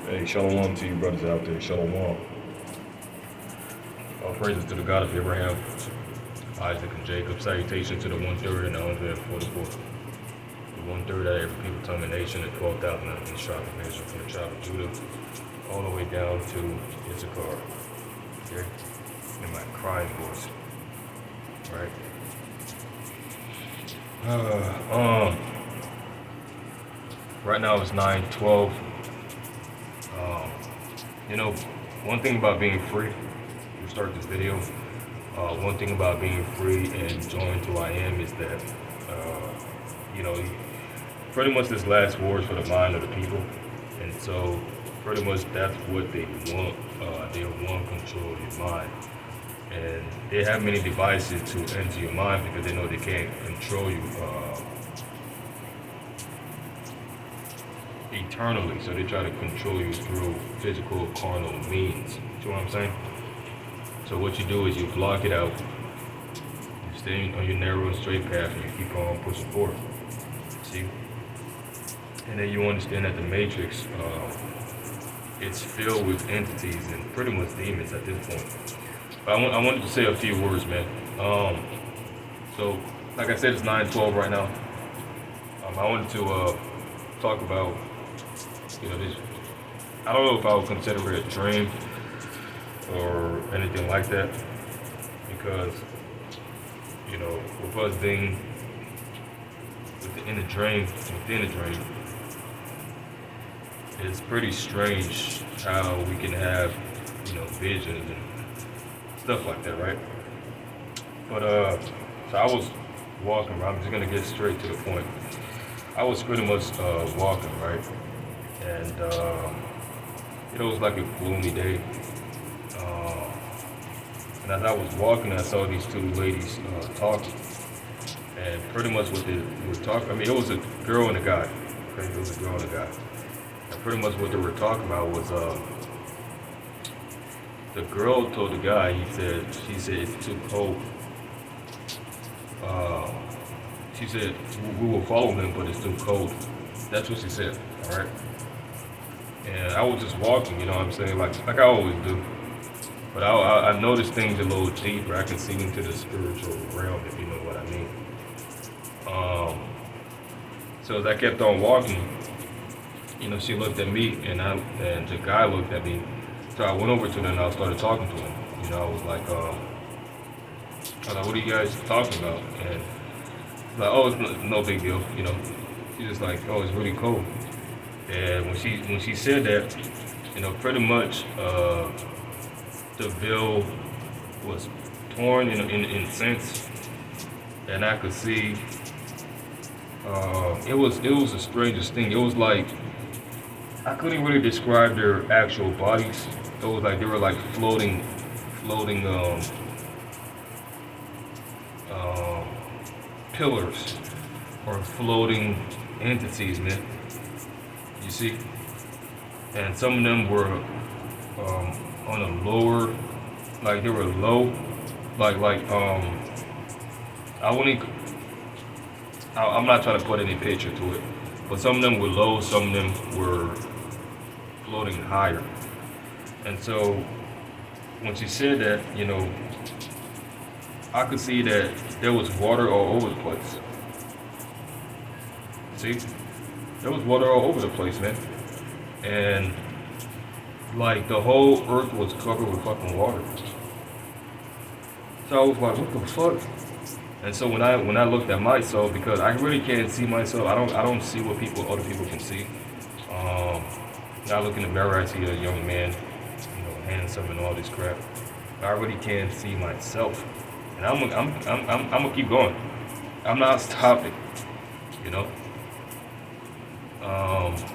Hey, shalom to you brothers out there. Shalom. All praises to the God of Abraham, Isaac, and Jacob. Salutation to the 1/3 and the 144th. The 1/3 out of every people, tongue, and nation, and 12,000 out of each tribe of Israel, from the tribe of Judah, all the way down to Issachar. Okay? In my crying voice. Right? Right now it's 9:12. You know, one thing about being free, we start this video. One thing about being free and joined who I am is that, you know, pretty much this last war is for the mind of the people. And so, pretty much that's what they want. They want control of your mind. And they have many devices to enter your mind because they know they can't control you eternally, so they try to control you through physical, carnal means. You know what I'm saying? So what you do is you block it out, you stay on your narrow and straight path, and you keep on pushing forward. See? And then you understand that the Matrix, it's filled with entities and pretty much demons at this point. But I wanted to say a few words, man. So, like I said, it's 9:12 right now. I wanted to talk about, you know, this. I don't know if I would consider it a dream or anything like that, because, you know, with us being within a dream, it's pretty strange how we can have, you know, visions and stuff like that, right? But so I was walking. I'm just gonna get straight to the point. I was pretty much walking, right? And it was like a gloomy day. And as I was walking, I saw these two ladies talking. And pretty much what they were talking, I mean, it was a girl and a guy. Okay, it was a girl and a guy. And pretty much what they were talking about was, the girl told the guy, she said, it's too cold. She said, we will follow him, but it's too cold. That's what she said, all right? And I was just walking, you know what I'm saying, like I always do. But I noticed things a little deeper. I can see into the spiritual realm, if you know what I mean. So as I kept on walking, you know, she looked at me, and the guy looked at me. So I went over to them and I started talking to him. You know, I was like, what are you guys talking about? And like, oh, it's no big deal, you know. She's just like, oh, it's really cold. And when she said that, you know, pretty much the veil was torn in a sense, and I could see it was the strangest thing. It was like I couldn't really describe their actual bodies. It was like they were like floating pillars or floating entities, man. You see, and some of them were on a lower, like they were low, like I wouldn't. I'm not trying to put any picture to it, but some of them were low, some of them were floating higher. And so when she said that, you know, I could see that there was water all over the place. See? There was water all over the place, man. And like the whole earth was covered with fucking water. So I was like, what the fuck? And so when I looked at myself, because I really can't see myself, I don't see what other people can see. When I look in the mirror, I see a young man, you know, handsome and all this crap. I really can't see myself, and I'm gonna keep going. I'm not stopping, you know.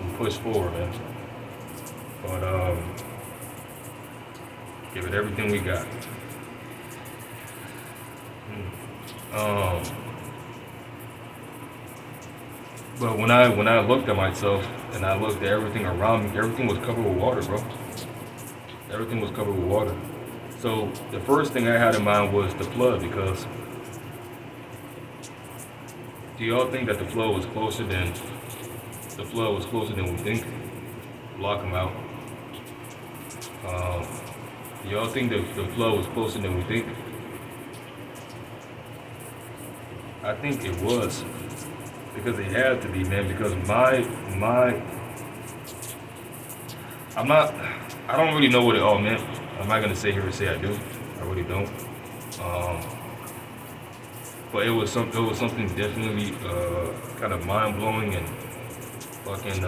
We push forward, man. But give it everything we got. But when I looked at myself and I looked at everything around me, everything was covered with water, bro. Everything was covered with water. So the first thing I had in mind was the flood, because do y'all think that the flood was closer than we think? Block them out. Um, y'all think the flood was closer than we think? I think it was because it had to be, man. Because I'm not, I don't really know what it all meant. I'm not gonna sit here and say I do. I really don't. Um, but it was something definitely kind of mind blowing and fucking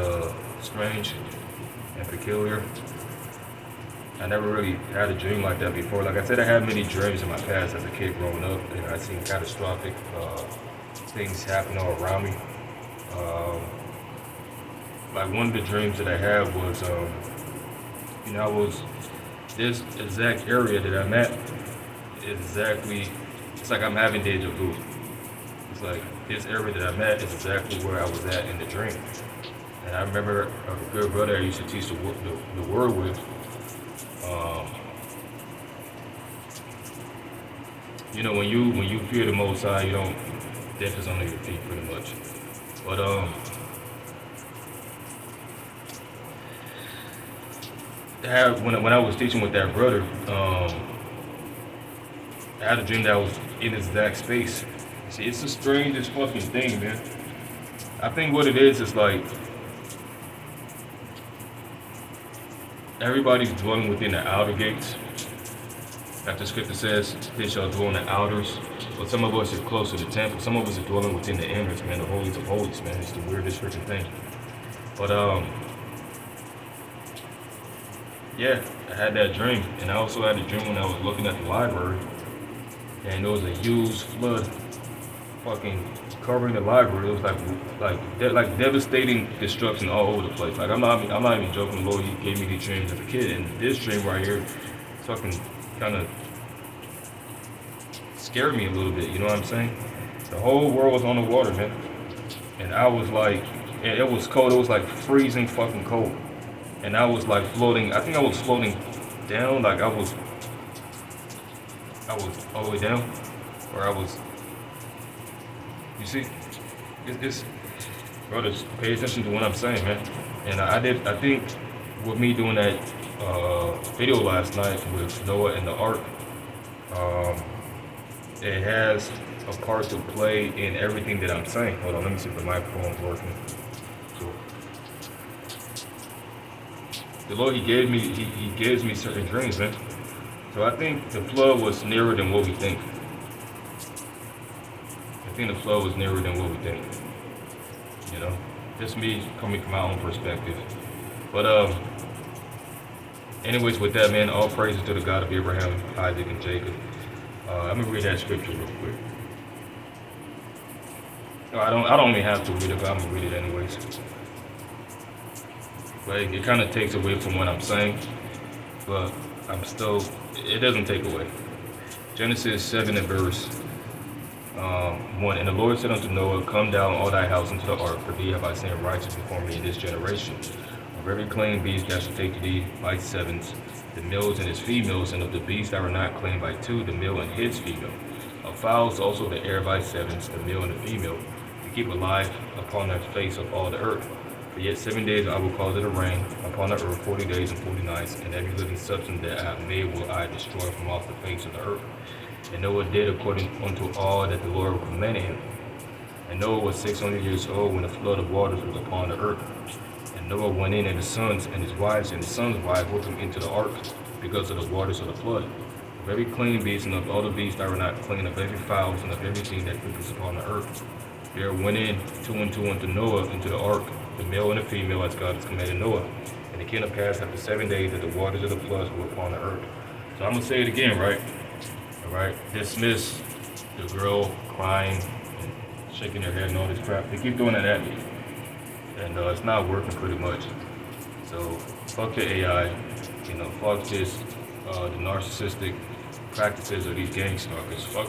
strange and peculiar. I never really had a dream like that before. Like I said, I had many dreams in my past as a kid growing up, and I seen catastrophic things happen all around me. Um, like one of the dreams that I had was, I was this exact area that I'm at. Exactly, it's like I'm having deja vu. It's like this area that I'm at is exactly where I was at in the dream. And I remember a good brother I used to teach the word with. Um, when you fear the Most High, you don't death is under your feet pretty much. But when I was teaching with that brother, I had a dream that I was in this exact space. See, it's the strangest fucking thing, man. I think what it is like everybody's dwelling within the outer gates. Like the scripture says, they shall dwell in the outers. But some of us are close to the temple. Some of us are dwelling within the innards, man, the holies of holies, man. It's the weirdest freaking thing. But yeah, I had that dream. And I also had a dream when I was looking at the library. And there was a huge flood fucking covering the library. It was like devastating destruction all over the place. Like I'm not even joking. The Lord, He gave me these dreams as a kid, and this dream right here, fucking kind of scared me a little bit. You know what I'm saying? The whole world was on the water, man, and I was like, and it was cold. It was like freezing fucking cold, and I was like floating. I think I was floating down, like I was all the way down, or I was. You see, it's brothers, pay attention to what I'm saying, man. And I think with me doing that video last night with Noah and the Ark, it has a part to play in everything that I'm saying. Hold on, let me see if the microphone's working. So, the Lord, He gives me certain dreams, man. So I think the flood was nearer than what we think. I think the flow was nearer than what we think. You know, just me coming from my own perspective. But anyways, with that, man, all praises to the God of Abraham, Isaac, and Jacob. I'm gonna read that scripture real quick. No, I don't even have to read it, but I'm gonna read it anyways. But it kind of takes away from what I'm saying, but it doesn't take away. Genesis 7 and verse 1. And the Lord said unto Noah, Come down all thy house into the ark, for thee have I seen righteous before me in this generation. Of every clean beast thou shalt take thee by sevens, the males and his females, and of the beasts that are not claimed by two, the male and his female. Of fowls also the air by sevens, the male and the female, to keep alive upon the face of all the earth. For yet 7 days I will cause it to rain upon the earth 40 days and 40 nights, and every living substance that I have made will I destroy from off the face of the earth. And Noah did according unto all that the Lord commanded him. And Noah was 600 years old when the flood of waters was upon the earth. And Noah went in, and his sons and his wives and his sons' wives with him into the ark, because of the waters of the flood. Of every clean beast and of all the beasts that were not clean, of every fowl and of everything that creepeth upon the earth. There went in 2 and 2 unto Noah into the ark, the male and the female, as God has commanded Noah. And it came to pass after 7 days that the waters of the floods were upon the earth. So I'm going to say it again, right? Alright, dismiss the girl crying and shaking her head and all this crap. They keep doing that at me. And it's not working pretty much. So, fuck the AI. Fuck this, the narcissistic practices of these gang stalkers. Fuck,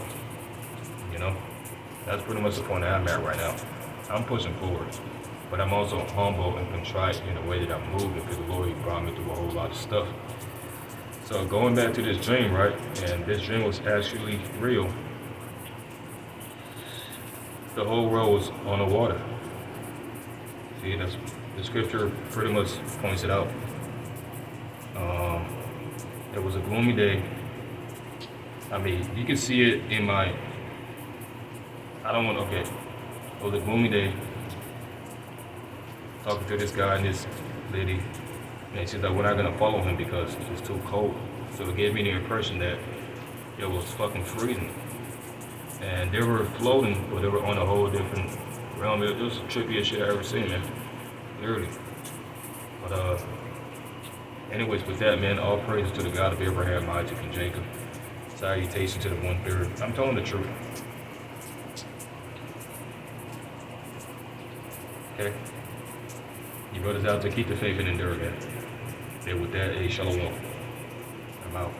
that's pretty much the point that I'm at right now. I'm pushing forward. But I'm also humble and contrite in the way that I'm moving, because the Lord brought me through a whole lot of stuff. So going back to this dream, right? And this dream was actually real. The whole world was on the water. See, that's the scripture pretty much points it out. It was a gloomy day. I mean, you can see it in my, okay. It was a gloomy day. Talking to this guy and this lady. And she's like, we're not gonna follow him because it's too cold. So it gave me the impression that it was fucking freezing. And they were floating, but they were on a whole different realm. It was the trippiest shit I ever seen, man. Literally. But anyways, with that, man, all praises to the God of Abraham, Isaac, and Jacob. Salutation to the 1/3. I'm telling the truth. Okay? You brothers out to keep the faith and endure, man. And with that, shalom. I'm out.